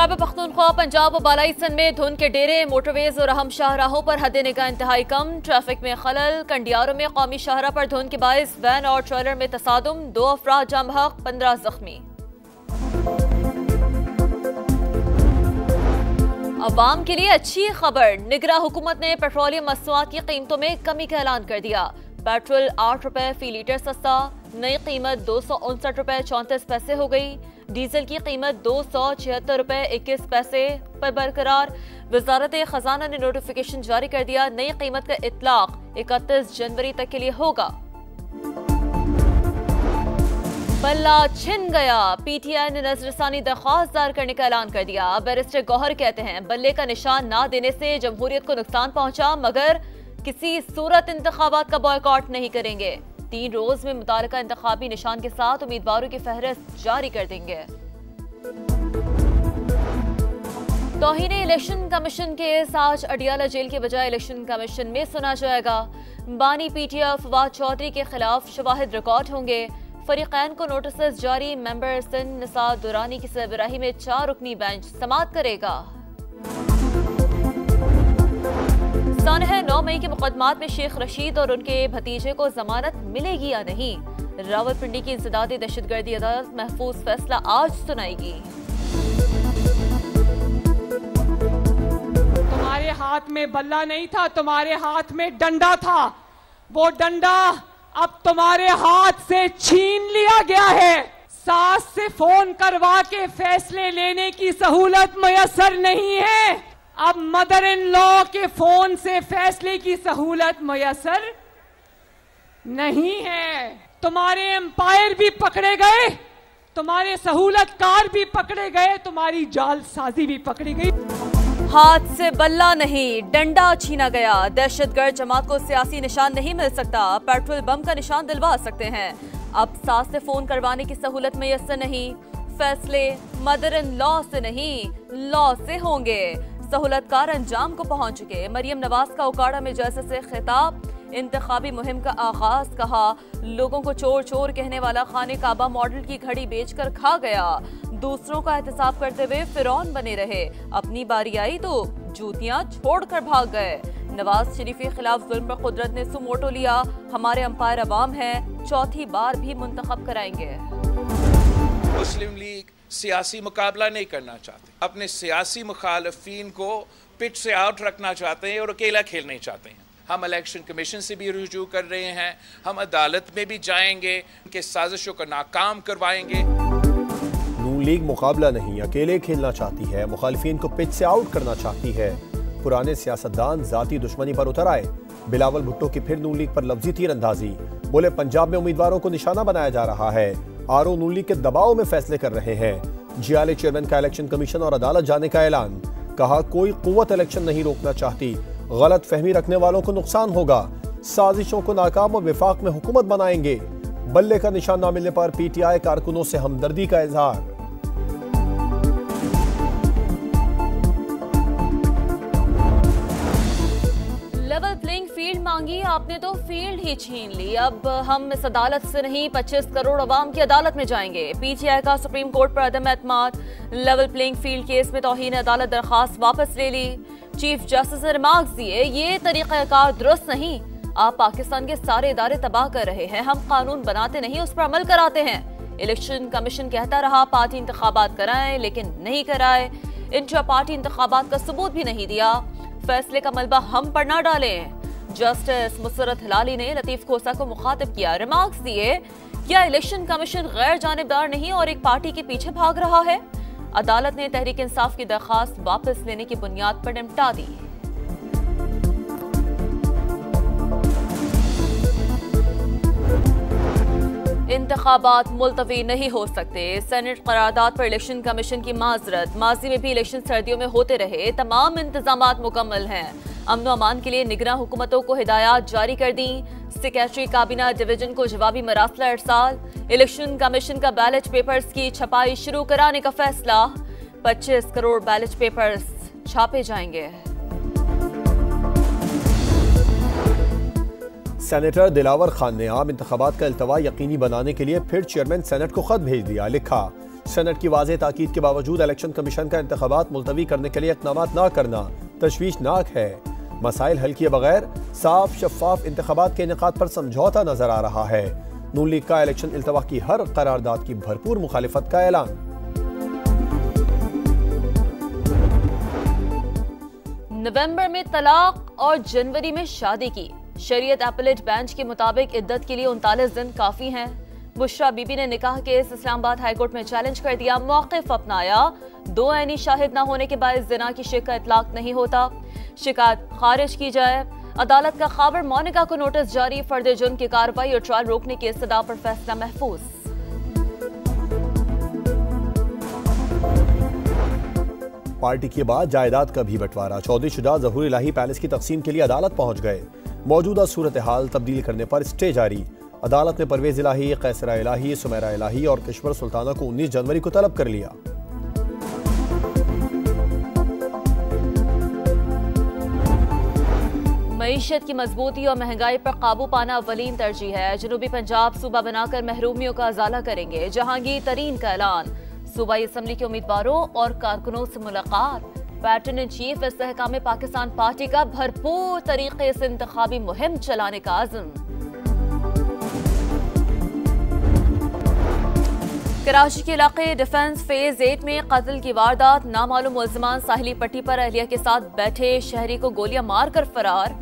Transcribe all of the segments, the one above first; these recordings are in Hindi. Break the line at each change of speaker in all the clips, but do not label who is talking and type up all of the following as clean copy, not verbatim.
खैबर पख्तूनख्वा, पंजाब और बालाई सिंध में धुंध के डेरे, मोटरवेज और अहम शाहराहों पर हद निगाह इंतहाई कम। ट्रैफिक में खलल। कंडियारों में कौमी शाहरा पर धुंध के बाइस वैन और ट्रेलर में तसादुम, 2 अफराद जाम बहक, 15 जख्मी। अवाम के लिए अच्छी खबर, निगरां हुकूमत ने पेट्रोलियम मसनूआत की कीमतों में कमी का ऐलान कर दिया। पेट्रोल 8 रुपए फी लीटर सस्ता, नई कीमत 259 रुपए 34 पैसे हो गई। डीजल की कीमत 276 रुपए 21 पैसे पर बरकरार। वजारत खजाना ने नोटिफिकेशन जारी कर दिया, नई कीमत का इतलाक 31 जनवरी तक के लिए होगा। बल्ला छिन गया, पीटीआई ने नजरसानी दरख्वास्त दायर करने का ऐलान कर दिया। बैरिस्टर गौहर कहते हैं, बल्ले का निशान ना देने से जमहूरियत को नुकसान पहुंचा, मगर किसी सूरत इंतखाबात का बॉयकॉट नहीं करेंगे। 3 रोज में मुतालिका इंतखाबी निशान के साथ उम्मीदवारों की फहरिस्त जारी कर देंगे। तौहीन इलेक्शन कमीशन केस आज अडियाला जेल के बजाय इलेक्शन कमीशन में सुना जाएगा। बानी पीटीआई फवाद चौधरी के खिलाफ शवाहिद रिकॉर्ड होंगे। फरीकैन को नोटिस जारी। मेंबर सिंध निसार दुरानी की सरबराही में 4 रुकनी बेंच समाअत करेगा। सानह है 9 मई के मुकदमात में शेख रशीद और उनके भतीजे को जमानत मिलेगी या नहीं। रावलपिंडी की इंसदादी दहशतगर्दी अदालत महफूज फैसला आज सुनाएगी।
तुम्हारे हाथ में बल्ला नहीं था, तुम्हारे हाथ में डंडा था। वो डंडा अब तुम्हारे हाथ से छीन लिया गया है। सास से फोन करवा के फैसले लेने की सहूलत मयसर नहीं है। अब मदर इन लॉ के फोन से फैसले की सहूलत मयसर नहीं है। तुम्हारे एम्पायर भी पकड़े गए, तुम्हारे सहूलतकार भी पकड़े गए, तुम्हारी जालसाजी भी पकड़ी गई।
हाथ से बल्ला नहीं, डंडा छीना गया। दहशतगर्द जमात को सियासी निशान नहीं मिल सकता, पेट्रोल बम का निशान दिलवा सकते हैं। अब सास से फोन करवाने की सहूलत मयसर नहीं। फैसले मदर इन लॉ से नहीं, लॉ से होंगे। सहूलतकार अंजाम को पहुंच चुके। मरियम नवाज का उकाड़ा में जैसे से खिताब। इंतखाबी मुहिम का आगाज, कहा लोगों को चोर चोर कहने वाला खाने काबा मॉडल की घड़ी बेचकर खा गया। दूसरों का एहतसाब करते हुए फिरौन बने रहे, अपनी बारी आई तो जूतियां छोड़कर भाग गए। नवाज शरीफ के खिलाफ जुल्म पर कुदरत ने सुमोटो लिया। हमारे अंपायर अवाम है, 4थी बार भी मुंतखब कराएंगे।
मुस्लिम लीग सियासी मुकाबला नहीं करना चाहते, अपने सियासी मुखालफीन को पिच से आउट रखना चाहते हैं और अकेला खेलना चाहते हैं। हम इलेक्शन कमीशन से भी रुजू कर रहे हैं, हम अदालत में भी जाएंगे, उनके साजिशों को नाकाम करवाएंगे।
नून लीग मुकाबला नहीं, अकेले खेलना चाहती है, मुखालिफिन को पिच से आउट करना चाहती है। पुराने सियासतदान जाती दुश्मनी पर उतर आए। बिलावल भुट्टो की फिर नून लीग पर लफ्जी तीरंदाजी। बोले पंजाब में उम्मीदवारों को निशाना बनाया जा रहा है, आरओ नून लीग के दबाव में फैसले कर रहे हैं। जियाले चेयरमैन का इलेक्शन कमीशन और अदालत जाने का ऐलान। कहा कोई कुव्वत इलेक्शन नहीं रोकना चाहती, गलत फहमी रखने वालों को नुकसान होगा। साजिशों को नाकाम और विफाक में हुकूमत बनाएंगे। बल्ले का निशान न मिलने पर पीटीआई कारकुनों से हमदर्दी का इजहार।
लेवल प्लेइंग फील्ड मांगी, आपने तो फील्ड ही छीन ली। अब हम इस अदालत से नहीं, 25 करोड़ अवाम की अदालत में जाएंगे। पीटीआई का सुप्रीम कोर्ट पर अदम एतमाद। लेवल प्लेइंग फील्ड केस में तौहीन अदालत दरखास्त वापस ले ली। चीफ जस्टिस ने रिमार्क्स दिए, ये तरीक़ाकार दुरुस्त नहीं। आप पाकिस्तान के सारे इदारे तबाह कर रहे हैं, हम कानून बनाते नहीं, उस पर अमल कराते हैं। इलेक्शन कमीशन कहता रहा पार्टी इंतखाबात कराएं, लेकिन नहीं कराए। इंट्रा पार्टी इंतखाबात का सबूत भी नहीं दिया। फैसले का मलबा हम पर न डालें। जस्टिस मुसरत हिलाली ने लतीफ खोसा को मुखातिब किया, रिमार्क्स दिए, क्या इलेक्शन कमीशन गैर जानिबदार नहीं और एक पार्टी के पीछे भाग रहा है? अदालत ने तहरीक इंसाफ की दरखास्त वापस लेने की बुनियाद पर निपटा दी। इंतखाबात मुलतवी नहीं हो सकते, सेनेट करारदाद पर इलेक्शन कमीशन की माजरत। माजी में भी इलेक्शन सर्दियों में होते रहे, तमाम इंतजामात मुकम्मल हैं। अमन व अमान के लिए निगरां हुकूमतों को हिदायत जारी कर दी। सेक्रेटरी काबीना डिवीजन को जवाबी मरासला इरसाल। इलेक्शन कमीशन का बैलेट पेपर्स की छपाई शुरू कराने का फैसला। 25 करोड़ बैलेट पेपर्स छापे जाएंगे।
सेनेटर दिलावर खान ने आम इंतखाबात का इल्तवा यकीनी बनाने के लिए फिर चेयरमैन सेनेट को खत भेज दिया। लिखा, सेनेट की वाज़ेह ताकीद के बावजूद इलेक्शन कमीशन का इंतखाबात मुलतवी करने के लिए इक़दाम न करना तशवीशनाक है। मसाइल हल किए बगैर साफ शफाफ इंतखाबात के इनेकाद पर समझौता नजर आ रहा है। नून लीग का इलेक्शन इल्तवा की हर करारदाद की भरपूर मुखालिफत का ऐलान।
नवंबर में तलाक और जनवरी में शादी की शरीयत अपीलेट बेंच के मुताबिक इद्दत के लिए 39 दिन काफी हैं। बुशरा बीबी ने निकाह केस इस्लामाबाद हाईकोर्ट में चैलेंज कर दिया, मौक़िफ़ अपनाया। 2 ऐनी शाहिद न होने के बाद जिना की शिक का इतलाक नहीं होता, शिकायत खारिज की जाए। अदालत का खबर मोनिका को नोटिस जारी, फर्द जुर्म की कार्रवाई और ट्रायल रोकने की इस्तदा पर फैसला महफूज।
पार्टी के बाद जायदाद का भी बंटवारा, चौधरी शुजा ज़हूर इलाही पैलेस की तकसीम के लिए अदालत पहुंच गए। मौजूदा सूरत हाल तब्दील करने पर स्टे जारी। अदालत ने परवेज इलाही, कैसरा इलाही, सुमेरा इलाही और किश्वर सुल्ताना को 19 जनवरी को तलब कर लिया।
मईशत की मजबूती और महंगाई पर काबू पाना अव्वलीन तरजीह है। जनूबी पंजाब सूबा बनाकर महरूमियों का अजाला करेंगे, जहांगीर तरीन का ऐलान। सूबाई असम्बली के उम्मीदवारों और कारकुनों से मुलाकात। Patron in chief Istehkam Pakistan party का भरपूर तरीके से इंतखाबी मुहिम चलाने का आज़म। कराची के इलाके डिफेंस फेज 8 में कत्ल की वारदात, नामालूम मुल्ज़िमान साहिली पट्टी पर अहलिया के साथ बैठे शहरी को गोलियां मारकर फरार।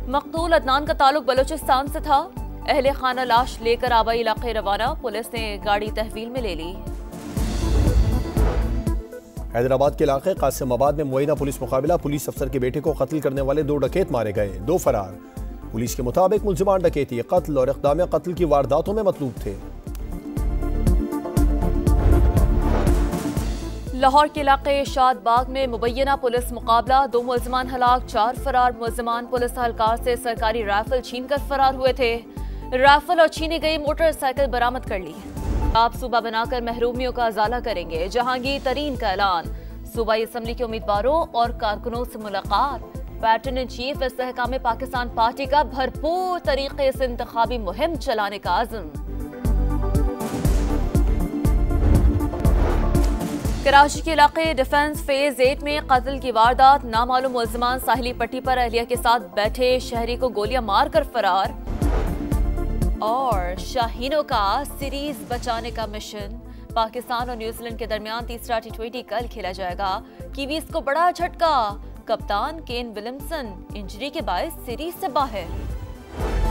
मकतूल अदनान का ताल्लुक बलूचिस्तान से था। अहले खाना लाश लेकर आबाई इलाके रवाना, पुलिस ने गाड़ी तहवील में ले ली।
हैदराबाद के इलाके कासिमाबाद में मुआयना पुलिस मुकाबला, पुलिस अफसर के बेटे को कत्ल करने वाले 2 डकैत मारे गए, 2 फरार। पुलिस के मुताबिक मुल्ज़िमान डकैती, कत्ल और इक़दाम कत्ल की वारदातों में मतलूब थे।
लाहौर के इलाके शादबाग में मुबैना पुलिस मुकाबला, 2 मुल्ज़िमान हलाक, 4 फरार। मुल्ज़िमान पुलिस एहलकार से सरकारी राइफल छीनकर फरार हुए थे। राइफल और छीनी गई मोटरसाइकिल बरामद कर ली। आप सूबा बनाकर महरूमियों का अजाला करेंगे, जहांगीर तरीन का ऐलान। सूबाई असम्बली के उम्मीदवारों और कारकुनों से मुलाकात। Patron in chief Istehkam Pakistan party का भरपूर तरीके से इंतखाबी मुहिम चलाने का आज़म। कराची के इलाके डिफेंस फेज 8 में कत्ल की वारदात, नामालूम मुल्ज़िमान साहिली पट्टी पर अहलिया के साथ बैठे शहरी को गोलियां मारकर फरार। और शाहीनों का सीरीज बचाने का मिशन, पाकिस्तान और न्यूजीलैंड के दरमियान तीसरा T20 कल खेला जाएगा। कीवीज को बड़ा झटका, कप्तान केन विलियमसन इंजरी के बायस सीरीज से बाहर।